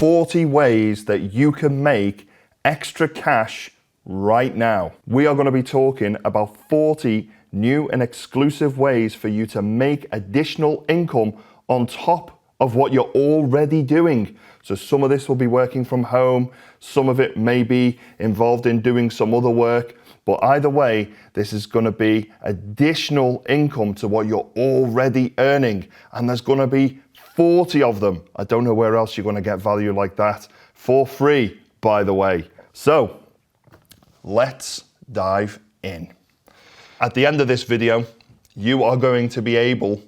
40 ways that you can make extra cash right now. We are going to be talking about 40 new and exclusive ways for you to make additional income on top of what you're already doing. So some of this will be working from home, some of it may be involved in doing some other work, but either way, this is going to be additional income to what you're already earning, and there's going to be 40 of them. I don't know where else you're going to get value like that for free, by the way. So let's dive in. At the end of this video, you are going to be able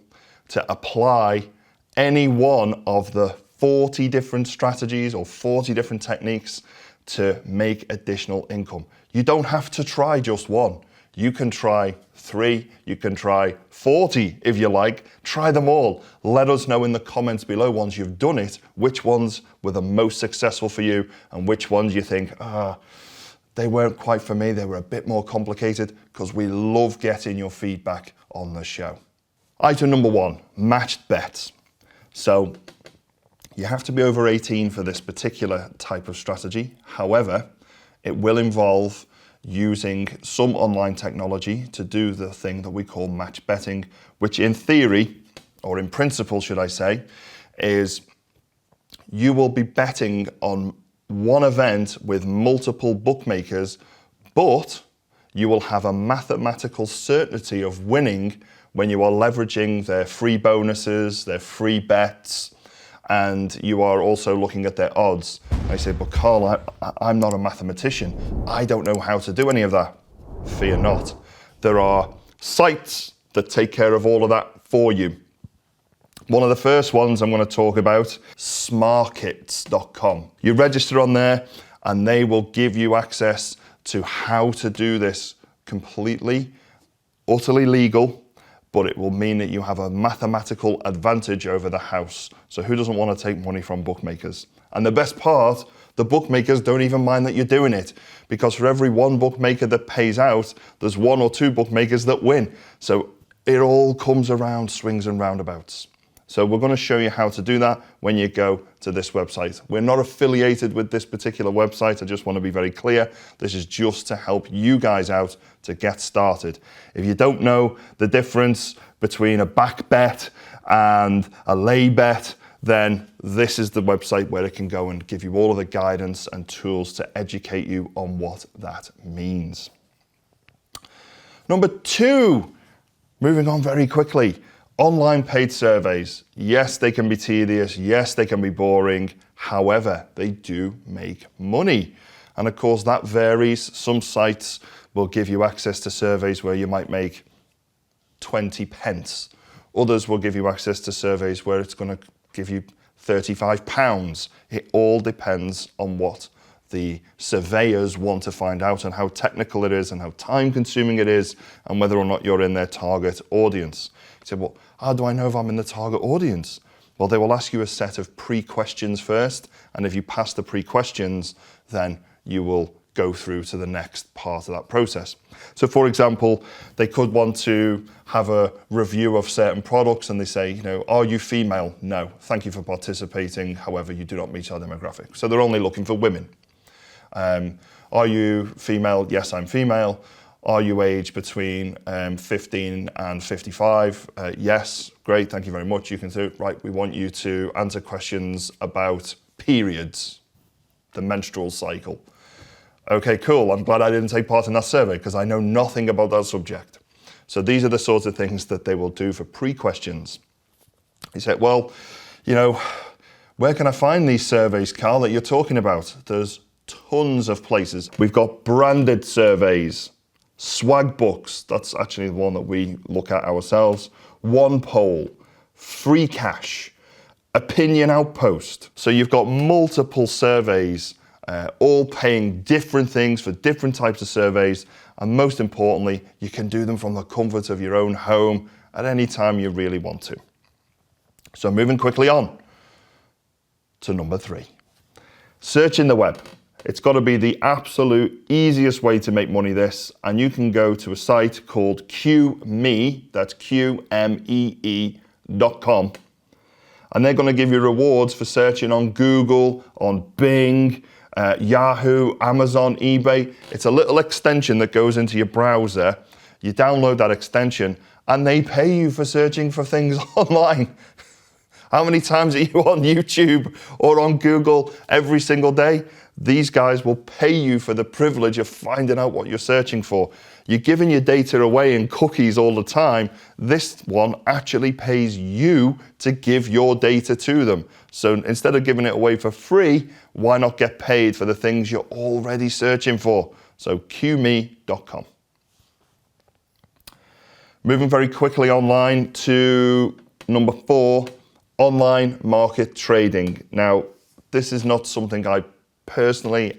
to apply any one of the 40 different strategies or 40 different techniques to make additional income. You don't have to try just one. You can try 3, you can try 40 if you like. Try them all. Let us know in the comments below once you've done it, which ones were the most successful for you and which ones you think, they weren't quite for me, they were a bit more complicated, because we love getting your feedback on the show. Item number 1, matched bets. So you have to be over 18 for this particular type of strategy. However, it will involve using some online technology to do the thing that we call match betting, which in theory, or in principle should I say, is you will be betting on one event with multiple bookmakers, but you will have a mathematical certainty of winning when you are leveraging their free bonuses, their free bets, and you are also looking at their odds. I say, but Carl, I'm not a mathematician. I don't know how to do any of that. Fear not. There are sites that take care of all of that for you. One of the first ones I'm going to talk about, smarkets.com. You register on there and they will give you access to how to do this completely, utterly legal, but it will mean that you have a mathematical advantage over the house. So who doesn't want to take money from bookmakers? And the best part, the bookmakers don't even mind that you're doing it, because for every one bookmaker that pays out, there's 1 or 2 bookmakers that win. So it all comes around, swings and roundabouts. So we're going to show you how to do that when you go to this website. We're not affiliated with this particular website. I just want to be very clear. This is just to help you guys out to get started. If you don't know the difference between a back bet and a lay bet, then this is the website where it can go and give you all of the guidance and tools to educate you on what that means. Number 2, moving on very quickly. Online paid surveys. Yes, they can be tedious. Yes, they can be boring. However, they do make money. And of course, that varies. Some sites will give you access to surveys where you might make 20 pence. Others will give you access to surveys where it's going to give you £35. It all depends on what the surveyors want to find out and how technical it is and how time consuming it is and whether or not you're in their target audience. You say, well, how do I know if I'm in the target audience? Well, they will ask you a set of pre-questions first, and if you pass the pre-questions, then you will go through to the next part of that process. So for example, they could want to have a review of certain products and they say, are you female? No, thank you for participating. However, you do not meet our demographic. So they're only looking for women. Are you female? Yes, I'm female. Are you aged between 15 and 55? Yes, great, thank you very much. You can do it. Right, we want you to answer questions about periods, the menstrual cycle. Okay, cool, I'm glad I didn't take part in that survey because I know nothing about that subject. So these are the sorts of things that they will do for pre-questions. You say, well, where can I find these surveys, Carl, that you're talking about? There's tons of places. We've got branded surveys, swag books, that's actually the one that we look at ourselves, One Poll, Free Cash, Opinion Outpost. So you've got multiple surveys, all paying different things for different types of surveys, and most importantly, you can do them from the comfort of your own home at any time you really want to. So moving quickly on to number 3, searching the web. It's got to be the absolute easiest way to make money this, and you can go to a site called QME, that's QMEE.com, And they're going to give you rewards for searching on Google, on Bing, Yahoo, Amazon, eBay. It's a little extension that goes into your browser. You download that extension and they pay you for searching for things online. How many times are you on YouTube or on Google every single day? These guys will pay you for the privilege of finding out what you're searching for. You're giving your data away in cookies all the time. This one actually pays you to give your data to them. So instead of giving it away for free, why not get paid for the things you're already searching for? So qme.com. Moving very quickly online to number 4, online market trading. Now, this is not something I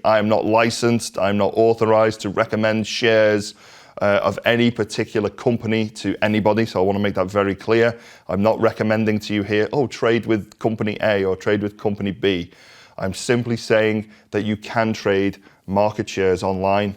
am not licensed, I'm not authorized to recommend shares of any particular company to anybody, so I want to make that very clear. I'm not recommending to you here, oh, trade with company A or trade with company B. I'm simply saying that you can trade market shares online.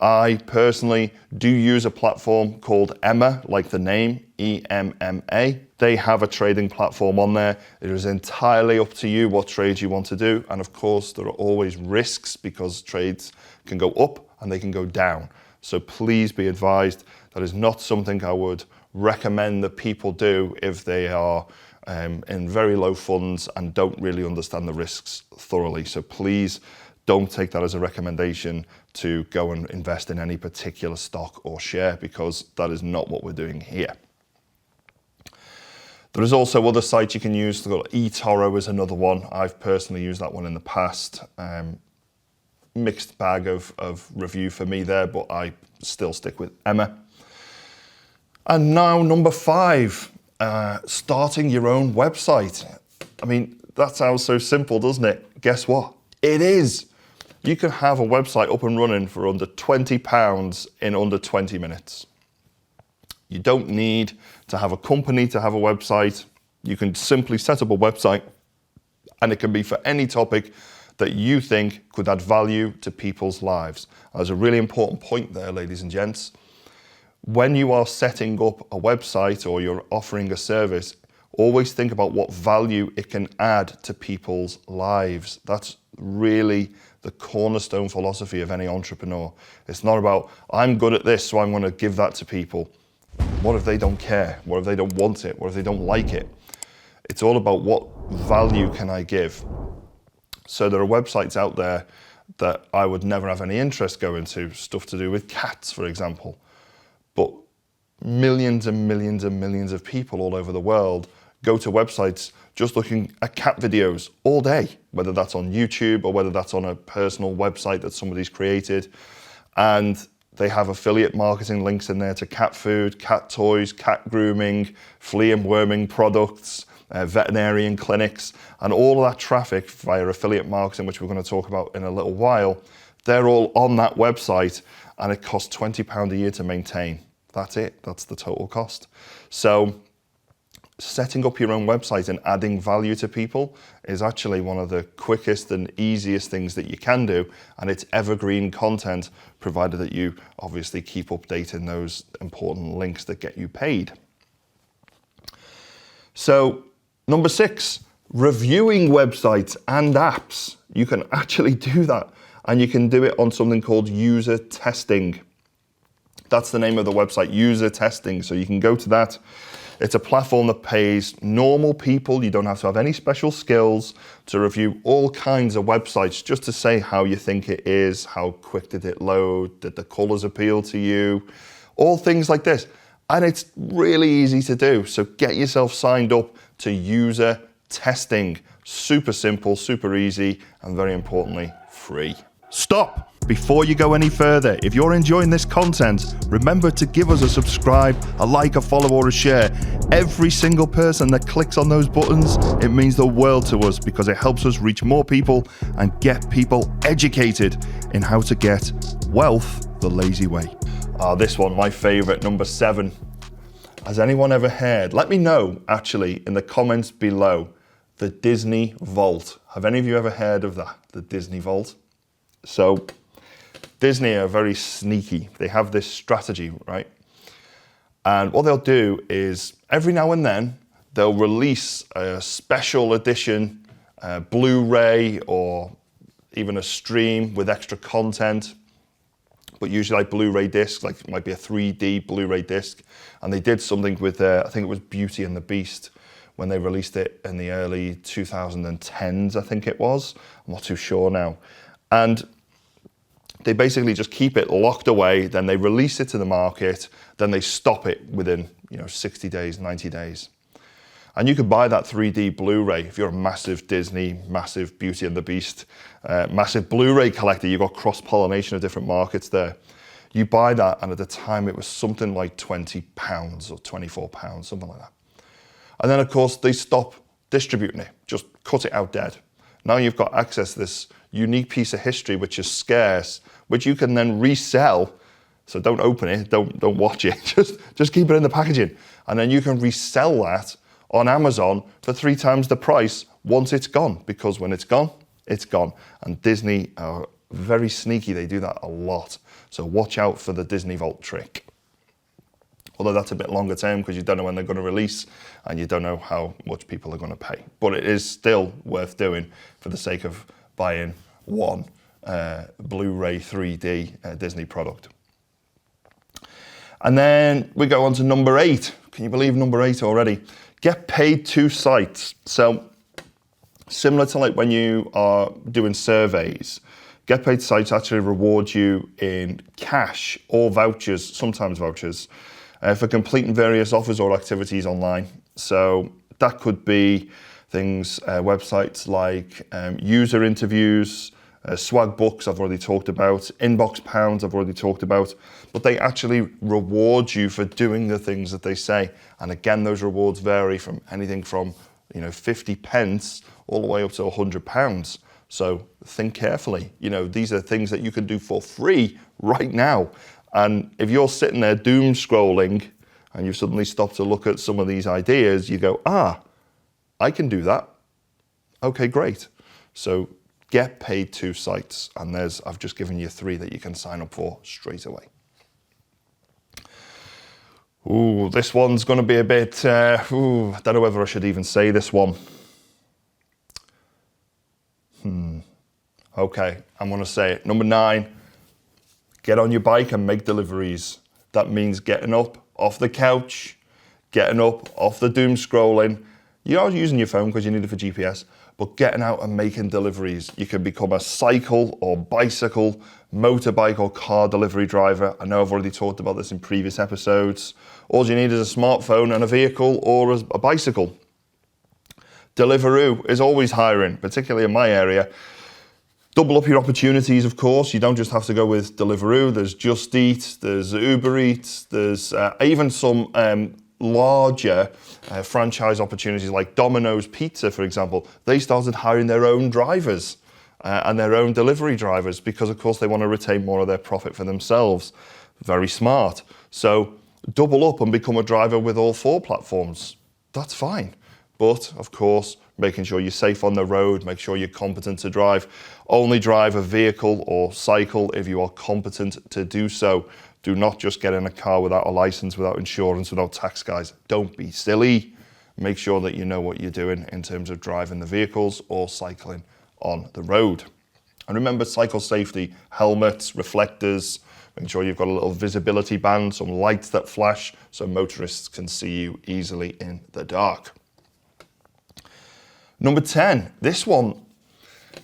I personally do use a platform called Emma, like the name, EMMA. They have a trading platform on there. It is entirely up to you what trades you want to do. And of course, there are always risks because trades can go up and they can go down. So please be advised that is not something I would recommend that people do if they are in very low funds and don't really understand the risks thoroughly. So please don't take that as a recommendation to go and invest in any particular stock or share, because that is not what we're doing here. There is also other sites you can use. eToro is another one. I've personally used that one in the past. Mixed bag of review for me there, but I still stick with Emma. And now number 5, starting your own website. I mean, that sounds so simple, doesn't it? Guess what? It is. You can have a website up and running for under £20 in under 20 minutes. You don't need to have a company to have a website. You can simply set up a website and it can be for any topic that you think could add value to people's lives. There's a really important point there, ladies and gents. When you are setting up a website or you're offering a service, always think about what value it can add to people's lives. That's really the cornerstone philosophy of any entrepreneur. It's not about, I'm good at this, so I'm going to give that to people. What if they don't care? What if they don't want it? What if they don't like it? It's all about what value can I give? So there are websites out there that I would never have any interest going to, stuff to do with cats, for example. But millions and millions and millions of people all over the world go to websites just looking at cat videos all day, whether that's on YouTube or whether that's on a personal website that somebody's created. And they have affiliate marketing links in there to cat food, cat toys, cat grooming, flea and worming products, veterinarian clinics, and all of that traffic via affiliate marketing, which we're going to talk about in a little while, they're all on that website and it costs £20 a year to maintain. That's it. That's the total cost. So setting up your own website and adding value to people is actually one of the quickest and easiest things that you can do, and it's evergreen content, provided that you obviously keep updating those important links that get you paid. So number 6, reviewing websites and apps. You can actually do that, and you can do it on something called UserTesting. That's the name of the website, UserTesting. So you can go to that. It's a platform that pays normal people, you don't have to have any special skills, to review all kinds of websites just to say how you think it is, how quick did it load, did the colors appeal to you, all things like this. And it's really easy to do. So get yourself signed up to UserTesting. Super simple, super easy, and very importantly, free. Stop! Before you go any further, if you're enjoying this content, remember to give us a subscribe, a like, a follow, or a share. Every single person that clicks on those buttons, it means the world to us, because it helps us reach more people and get people educated in how to get wealth the lazy way. This one, my favorite, number 7. Has anyone ever heard? Let me know, actually, in the comments below, the Disney Vault. Have any of you ever heard of that, the Disney Vault? So Disney are very sneaky. They have this strategy, right? And what they'll do is every now and then they'll release a special edition Blu-ray or even a stream with extra content, but usually like Blu-ray discs, like it might be a 3D Blu-ray disc. And they did something with, I think it was Beauty and the Beast, when they released it in the early 2010s, I think it was. I'm not too sure now. And they basically just keep it locked away, then they release it to the market, then they stop it within 60 days, 90 days. And you could buy that 3D Blu-ray if you're a massive Disney, massive Beauty and the Beast, massive Blu-ray collector. You've got cross-pollination of different markets there. You buy that, and at the time it was something like £20 or £24, something like that. And then, of course, they stop distributing it, just cut it out dead. Now you've got access to this unique piece of history, which is scarce, which you can then resell. So don't open it, don't watch it, just keep it in the packaging. And then you can resell that on Amazon for 3 times the price once it's gone, because when it's gone, it's gone. And Disney are very sneaky, they do that a lot. So watch out for the Disney Vault trick. Although that's a bit longer term because you don't know when they're going to release and you don't know how much people are going to pay. But it is still worth doing for the sake of buying one Blu-ray 3D Disney product. And then we go on to number 8. Can you believe number 8 already? Get paid to sites. So similar to like when you are doing surveys, get paid sites actually reward you in cash or vouchers, sometimes vouchers, for completing various offers or activities online. So that could be things, websites like user interviews, swag books I've already talked about, inbox pounds I've already talked about, but they actually reward you for doing the things that they say. And again, those rewards vary from anything from 50 pence all the way up to £100. So think carefully. These are things that you can do for free right now. And if you're sitting there doom scrolling and you suddenly stop to look at some of these ideas, you go, I can do that. Okay, great. So get paid to sites. And I've just given you 3 that you can sign up for straight away. Ooh, this one's going to be a bit, I don't know whether I should even say this one. Okay, I'm going to say it. Number 9, get on your bike and make deliveries. That means getting up off the couch, getting up off the doom scrolling. You are using your phone because you need it for GPS, but getting out and making deliveries. You can become a cycle or bicycle, motorbike or car delivery driver. I know I've already talked about this in previous episodes. All you need is a smartphone and a vehicle or a bicycle. Deliveroo is always hiring, particularly in my area. Double up your opportunities, of course. You don't just have to go with Deliveroo. There's Just Eat, there's Uber Eats, there's even some larger franchise opportunities like Domino's Pizza, for example. They started hiring their own drivers and their own delivery drivers because, of course, they want to retain more of their profit for themselves. Very smart. So double up and become a driver with all 4 platforms. That's fine. But, of course, making sure you're safe on the road, make sure you're competent to drive. Only drive a vehicle or cycle if you are competent to do so. Do not just get in a car without a license, without insurance, without tax, guys. Don't be silly. Make sure that you know what you're doing in terms of driving the vehicles or cycling on the road. And remember, cycle safety, helmets, reflectors, make sure you've got a little visibility band, some lights that flash so motorists can see you easily in the dark. Number 10, this one,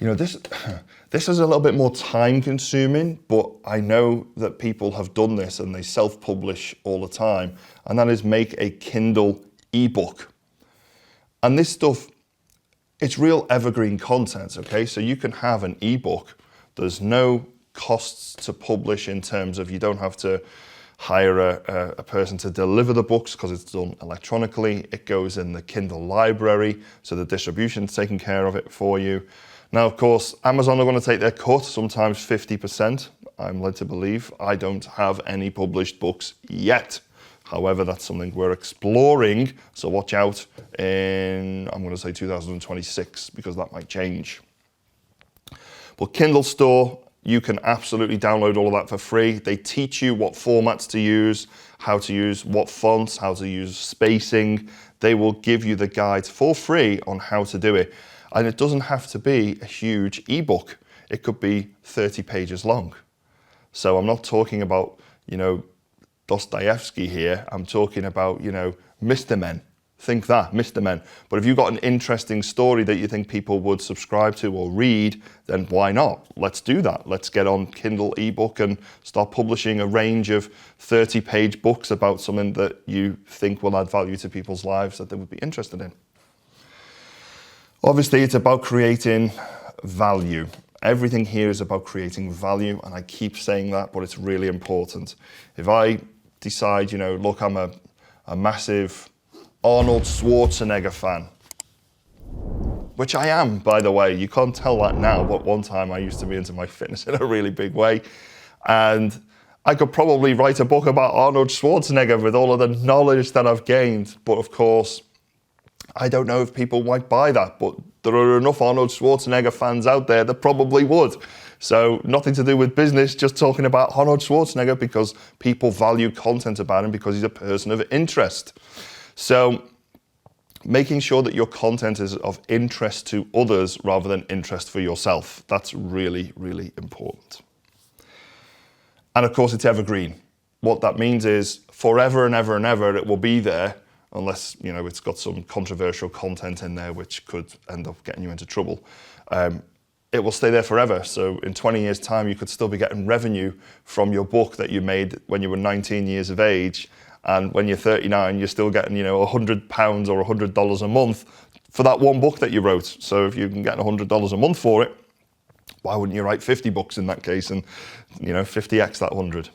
this is a little bit more time consuming, but I know that people have done this and they self-publish all the time, and that is make a Kindle ebook. And this stuff, it's real evergreen content, okay? So you can have an ebook. There's no costs to publish in terms of you don't have to hire a person to deliver the books because it's done electronically. It goes in the Kindle library, so the distribution's taking care of it for you. Now, of course, Amazon are going to take their cut, sometimes 50%, I'm led to believe. I don't have any published books yet. However, that's something we're exploring, so watch out in, I'm going to say 2026, because that might change. But Kindle Store, You can absolutely download all of that for free. They teach you what formats to use, how to use what fonts, how to use spacing. They will give you the guides for free on how to do it. And it doesn't have to be a huge ebook. It could be 30 pages long. So I'm not talking about, Dostoevsky here. I'm talking about, Mr. Men. Think that, Mr. Men. But if you've got an interesting story that you think people would subscribe to or read, then why not? Let's do that. Let's get on Kindle ebook and start publishing a range of 30-page books about something that you think will add value to people's lives that they would be interested in. Obviously, it's about creating value. Everything here is about creating value, and I keep saying that, but it's really important. If I decide, look, I'm a massive Arnold Schwarzenegger fan, which I am, by the way. You can't tell that now, but one time I used to be into my fitness in a really big way, and I could probably write a book about Arnold Schwarzenegger with all of the knowledge that I've gained, but of course, I don't know if people might buy that, but there are enough Arnold Schwarzenegger fans out there that probably would. So nothing to do with business, just talking about Arnold Schwarzenegger because people value content about him because he's a person of interest. So making sure that your content is of interest to others rather than interest for yourself. That's really, really important. And of course, it's evergreen. What that means is forever and ever and ever, it will be there unless, it's got some controversial content in there which could end up getting you into trouble. It will stay there forever. So in 20 years' time, you could still be getting revenue from your book that you made when you were 19 years of age. And when you're 39, you're still getting, £100 or $100 a month for that one book that you wrote. So if you can get $100 a month for it, why wouldn't you write 50 books in that case and, 50x that 100?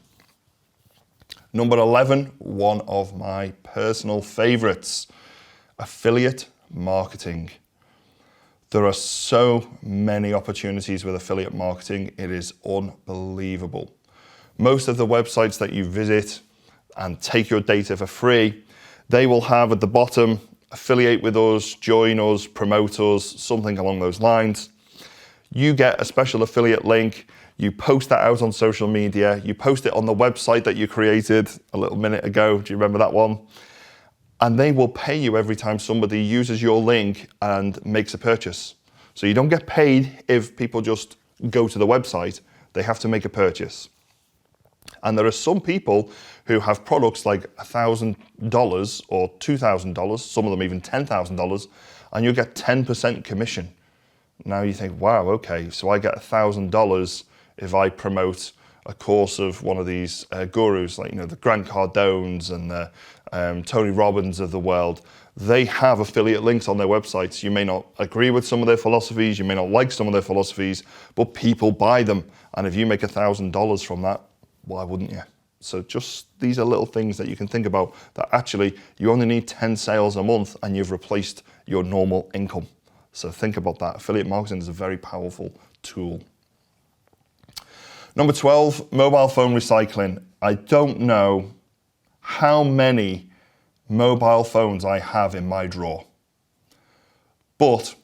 Number 11, one of my personal favorites, affiliate marketing. There are so many opportunities with affiliate marketing. It is unbelievable. Most of the websites that you visit and take your data for free, they will have at the bottom, affiliate with us, join us, promote us, something along those lines. You get a special affiliate link, you post that out on social media, you post it on the website that you created a little minute ago. Do you remember that one? And they will pay you every time somebody uses your link and makes a purchase. So you don't get paid if people just go to the website, they have to make a purchase. And there are some people who have products like $1,000 or $2,000, some of them even $10,000, and you get 10% commission. Now you think, wow, okay, so I get $1,000 if I promote a course of one of these gurus, like the Grant Cardones and the Tony Robbins of the world. They have affiliate links on their websites. You may not agree with some of their philosophies, you may not like some of their philosophies, but people buy them. And if you make $1,000 from that, why wouldn't you? So just these are little things that you can think about that actually you only need 10 sales a month and you've replaced your normal income. So think about that. Affiliate marketing is a very powerful tool. Number 12, mobile phone recycling. I don't know how many mobile phones I have in my drawer. But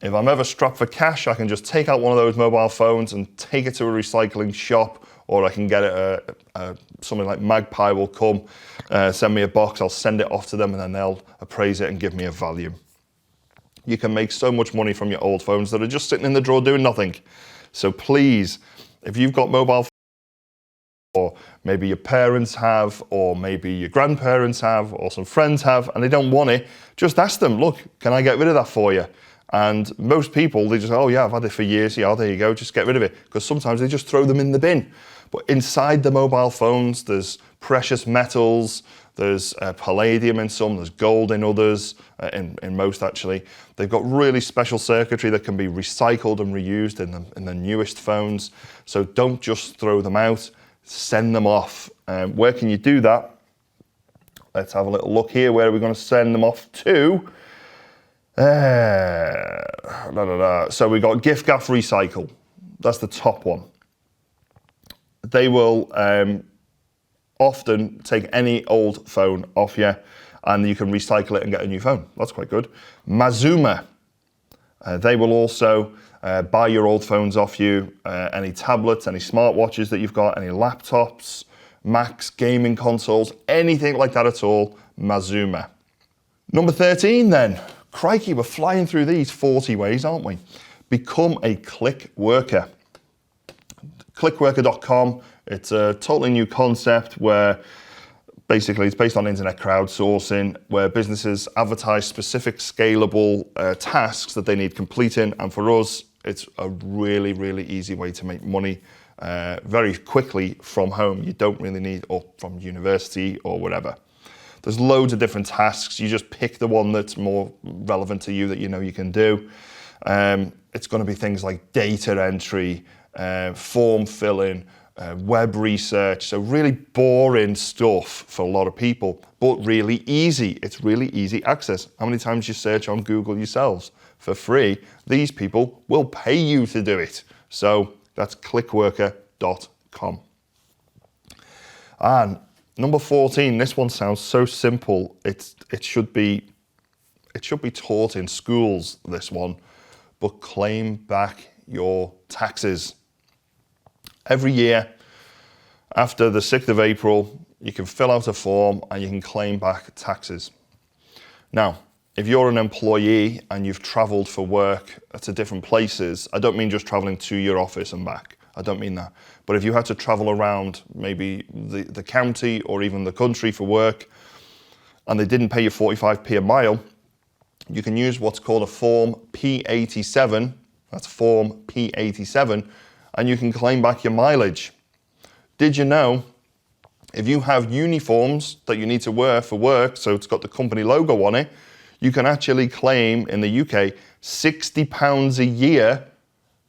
if I'm ever strapped for cash, I can just take out one of those mobile phones and take it to a recycling shop, or I can get it, something like Magpie will come, send me a box, I'll send it off to them and then they'll appraise it and give me a value. You can make so much money from your old phones that are just sitting in the drawer doing nothing. So please, if you've got mobile phones, or maybe your parents have, or maybe your grandparents have, or some friends have, and they don't want it, just ask them, look, can I get rid of that for you? And most people, they just, oh yeah, I've had it for years, yeah, there you go, just get rid of it. Because sometimes they just throw them in the bin. But inside the mobile phones, there's precious metals, there's palladium in some, there's gold in others, in most actually. They've got really special circuitry that can be recycled and reused in the newest phones. So don't just throw them out, send them off. Where can you do that? Let's have a little look here. Where are we going to send them off to? So we got giffgaff recycle. That's the top one. They will often take any old phone off you and you can recycle it and get a new phone. That's quite good. Mazuma. They will also buy your old phones off you, any tablets, any smartwatches that you've got, any laptops, Macs, gaming consoles, anything like that at all, Mazuma. Number 13 then. Crikey, we're flying through these 40 ways, aren't we? Become a click worker. Clickworker.com, it's a totally new concept where basically it's based on internet crowdsourcing, where businesses advertise specific scalable tasks that they need completing. And for us, it's a really, really easy way to make money very quickly from home. You don't really need, or from university or whatever. There's loads of different tasks. You just pick the one that's more relevant to you that you know you can do. It's going to be things like data entry, form filling, web research. So really boring stuff for a lot of people, but really easy. It's really easy access. How many times you search on Google yourselves for free? These people will pay you to do it. So that's clickworker.com. And number 14, this one sounds so simple. It should be taught in schools, this one, but claim back your taxes. Every year, after the 6th of April, you can fill out a form and you can claim back taxes. Now, if you're an employee and you've traveled for work to different places, I don't mean just traveling to your office and back. I don't mean that. But if you had to travel around maybe the county or even the country for work and they didn't pay you 45p a mile, you can use what's called a Form P87. That's Form P87, and you can claim back your mileage. Did you know if you have uniforms that you need to wear for work, so it's got the company logo on it, you can actually claim in the UK £60 a year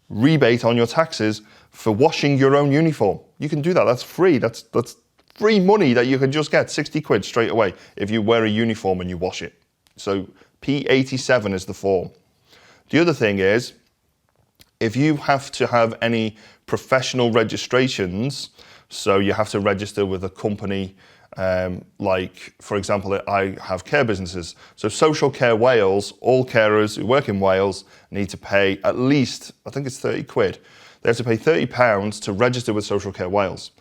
rebate on your taxes for washing your own uniform. You can do that. That's free. That's free money that you can just get, 60 quid straight away if you wear a uniform and you wash it. So P87 is the form. The other thing is, if you have to have any professional registrations, so you have to register with a company, like, for example, I have care businesses. So Social Care Wales, all carers who work in Wales need to pay at least, I think it's 30 quid. They have to pay £30 to register with Social Care Wales.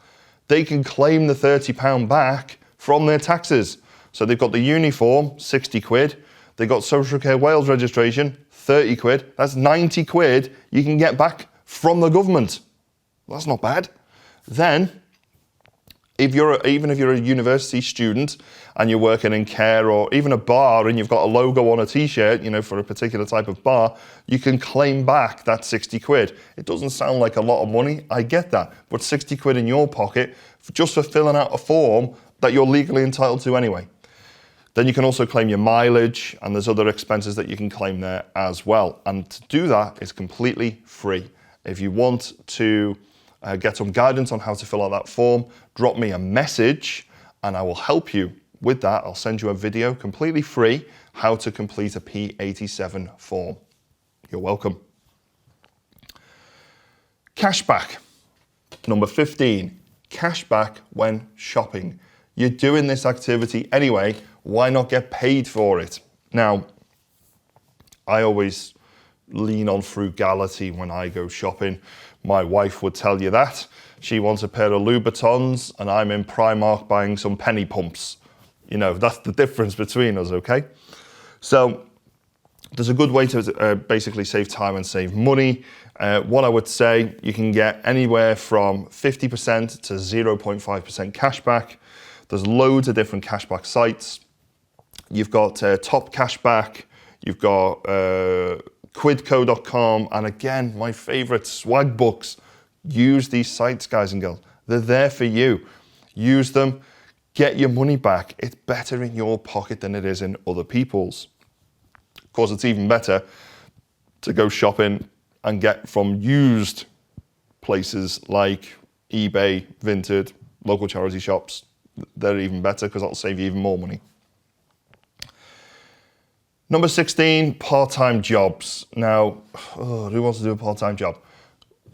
They can claim the £30 back from their taxes. So they've got the uniform, 60 quid. They got Social Care Wales registration, 30 quid. That's 90 quid you can get back from the government. That's not bad. Then, even if you're a university student and you're working in care or even a bar and you've got a logo on a t-shirt, you know, for a particular type of bar, you can claim back that 60 quid. It doesn't sound like a lot of money, I get that, but 60 quid in your pocket just for filling out a form that you're legally entitled to anyway. Then you can also claim your mileage, and there's other expenses that you can claim there as well. And to do that is completely free. If you want to get some guidance on how to fill out that form, drop me a message and I will help you with that. I'll send you a video completely free, how to complete a P87 form. You're welcome. Cashback. Number 15, cashback when shopping. You're doing this activity anyway, why not get paid for it? Now, I always lean on frugality when I go shopping. My wife would tell you that. She wants a pair of Louboutins and I'm in Primark buying some penny pumps. You know, that's the difference between us, okay? So there's a good way to basically save time and save money. What I would say, you can get anywhere from 50% to 0.5% cashback. There's loads of different cashback sites. You've got Top Cashback, you've got quidco.com, and again, my favorite, Swagbooks. Use these sites, guys and girls. They're there for you. Use them, get your money back. It's better in your pocket than it is in other people's. Of course, it's even better to go shopping and get from used places like eBay, Vinted, local charity shops. They're even better because that'll save you even more money. Number 16, part-time jobs. Now, who wants to do a part-time job?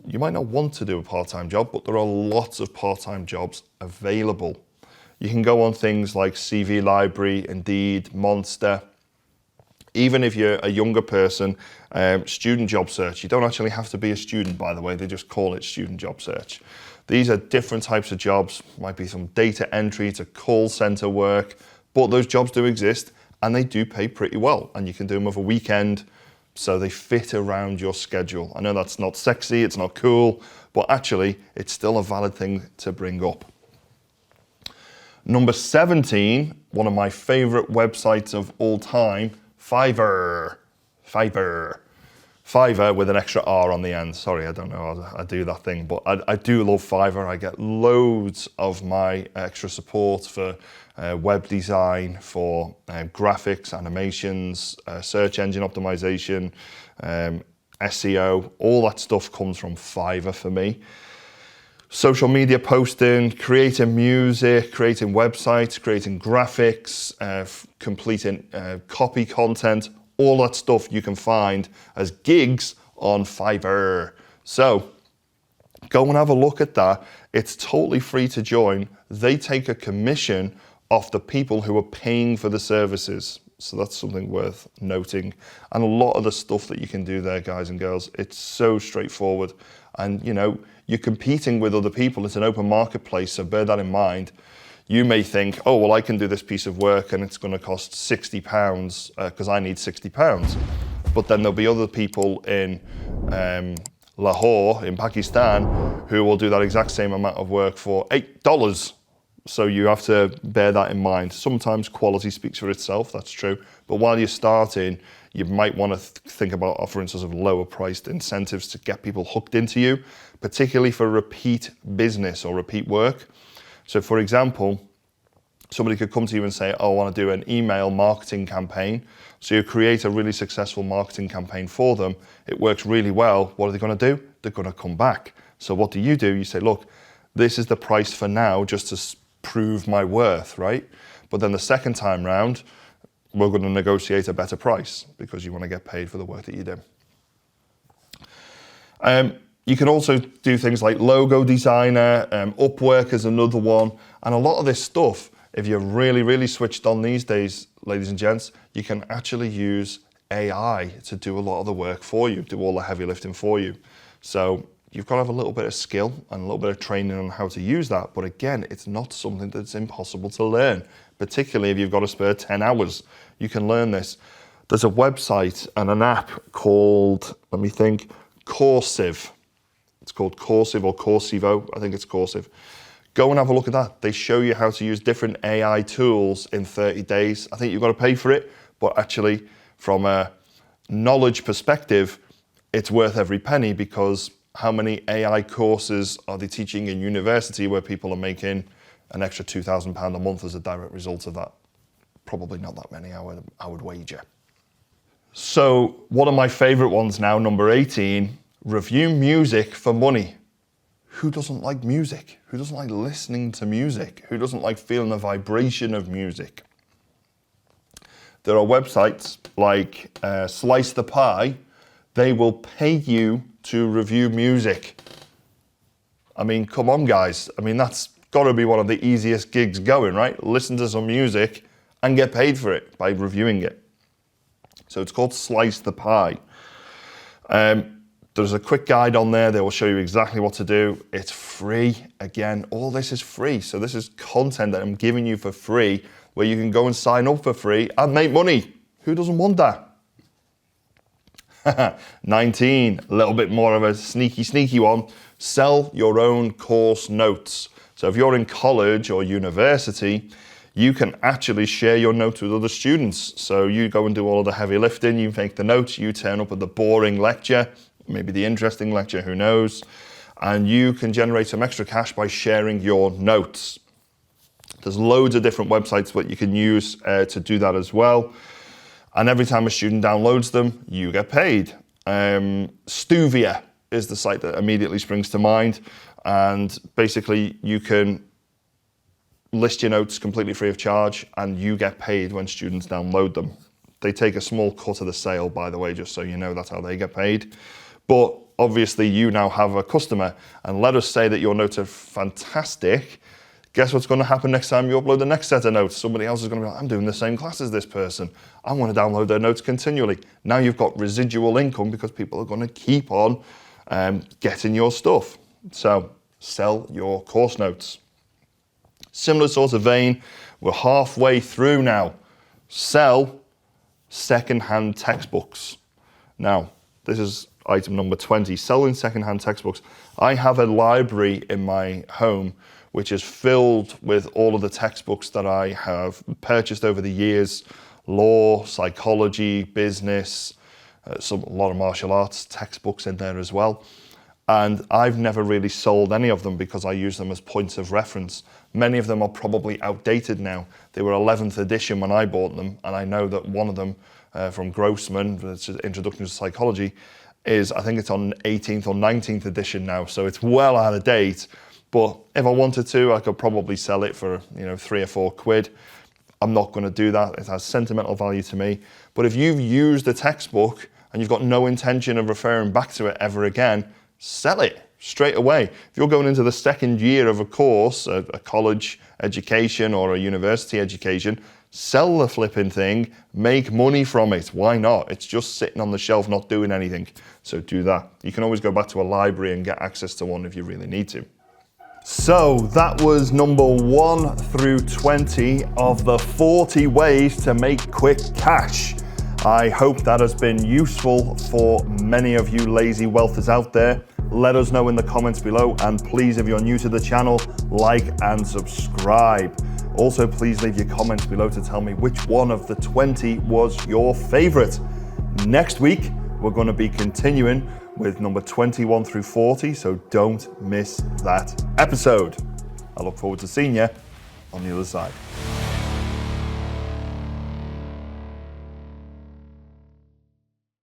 You might not want to do a part-time job, but there are lots of part-time jobs available. You can go on things like CV Library, Indeed, Monster. Even if you're a younger person, student job search, you don't actually have to be a student, by the way, they just call it student job search. These are different types of jobs, might be some data entry to call center work, but those jobs do exist and they do pay pretty well, and you can do them over a weekend, so they fit around your schedule. I know that's not sexy, it's not cool, but actually it's still a valid thing to bring up. Number 17, one of my favorite websites of all time, Fiverr. Fiverr with an extra R on the end. Sorry, I don't know how I do that thing, but I do love Fiverr. I get loads of my extra support for web design, for graphics, animations, search engine optimization, SEO. All that stuff comes from Fiverr for me. Social media posting, creating music, creating websites, creating graphics, completing copy content, all that stuff you can find as gigs on Fiverr. So go and have a look at that. It's totally free to join. They take a commission off the people who are paying for the services. So that's something worth noting. And a lot of the stuff that you can do there, guys and girls, it's so straightforward. And you know, you're competing with other people. It's an open marketplace, so bear that in mind. You may think, oh, well, I can do this piece of work and it's going to cost £60 because I need £60. But then there'll be other people in Lahore, in Pakistan, who will do that exact same amount of work for $8. So you have to bear that in mind. Sometimes quality speaks for itself, that's true. But while you're starting, you might want to think about offering sort of lower priced incentives to get people hooked into you, particularly for repeat business or repeat work. So for example, somebody could come to you and say, oh, I want to do an email marketing campaign. So you create a really successful marketing campaign for them. It works really well. What are they going to do? They're going to come back. So what do? You say, look, this is the price for now just to prove my worth, right? But then the second time round, we're going to negotiate a better price because you want to get paid for the work that you do. You can also do things like logo designer, Upwork is another one. And a lot of this stuff, if you're really, really switched on these days, ladies and gents, you can actually use AI to do a lot of the work for you, do all the heavy lifting for you. So you've got to have a little bit of skill and a little bit of training on how to use that. But again, it's not something that's impossible to learn, particularly if you've got to spare 10 hours. You can learn this. There's a website and an app called, let me think, Coursive. It's called Coursive or Coursivo. I think it's Coursive. Go and have a look at that. They show you how to use different AI tools in 30 days. I think you've got to pay for it, but actually from a knowledge perspective, it's worth every penny because how many AI courses are they teaching in university where people are making an extra £2,000 a month as a direct result of that? Probably not that many, I would wager. So one of my favorite ones now, number 18, review music for money. Who doesn't like music? Who doesn't like listening to music? Who doesn't like feeling the vibration of music? There are websites like Slice the Pie. They will pay you to review music. I mean, come on, guys. I mean, that's got to be one of the easiest gigs going, right? Listen to some music and get paid for it by reviewing it. So it's called Slice the Pie. There's a quick guide on there. They will show you exactly what to do. It's free. Again, all this is free. So this is content that I'm giving you for free where you can go and sign up for free and make money. Who doesn't want that? 19, a little bit more of a sneaky one. Sell your own course notes. So if you're in college or university, you can actually share your notes with other students. So you go and do all of the heavy lifting, you make the notes, you turn up at the boring lecture, maybe the interesting lecture, who knows, and you can generate some extra cash by sharing your notes. There's loads of different websites that you can use to do that as well. And every time a student downloads them, you get paid. Stuvia is the site that immediately springs to mind. And basically you can list your notes completely free of charge and you get paid when students download them. They take a small cut of the sale, by the way, just so you know that's how they get paid. But obviously you now have a customer, and let us say that your notes are fantastic. Guess what's going to happen next time you upload the next set of notes? Somebody else is going to be like, I'm doing the same class as this person. I want to download their notes continually. Now you've got residual income because people are going to keep on getting your stuff. So sell your course notes. Similar sort of vein, we're halfway through now. Sell second-hand textbooks. Now, this is item number 20, selling second-hand textbooks. I have a library in my home which is filled with all of the textbooks that I have purchased over the years, law, psychology, business, a lot of martial arts textbooks in there as well. And I've never really sold any of them because I use them as points of reference. Many of them are probably outdated now. They were 11th edition when I bought them, and I know that one of them from Grossman, which is Introduction to Psychology, is, I think it's on 18th or 19th edition now, so it's well out of date. But if I wanted to, I could probably sell it for, £3 or £4. I'm not going to do that. It has sentimental value to me. But if you've used a textbook and you've got no intention of referring back to it ever again, sell it straight away. If you're going into the second year of a course, a college education or a university education, sell the flipping thing, make money from it. Why not? It's just sitting on the shelf not doing anything. So do that. You can always go back to a library and get access to one if you really need to. So that was number 1 through 20 of the 40 ways to make quick cash. I hope that has been useful for many of you lazy wealthers out there. Let us know in the comments below, and please, if you're new to the channel, like and subscribe. Also, please leave your comments below to tell me which one of the 20 was your favorite. Next week, we're going to be continuing with number 21 through 40, so don't miss that episode. I look forward to seeing you on the other side.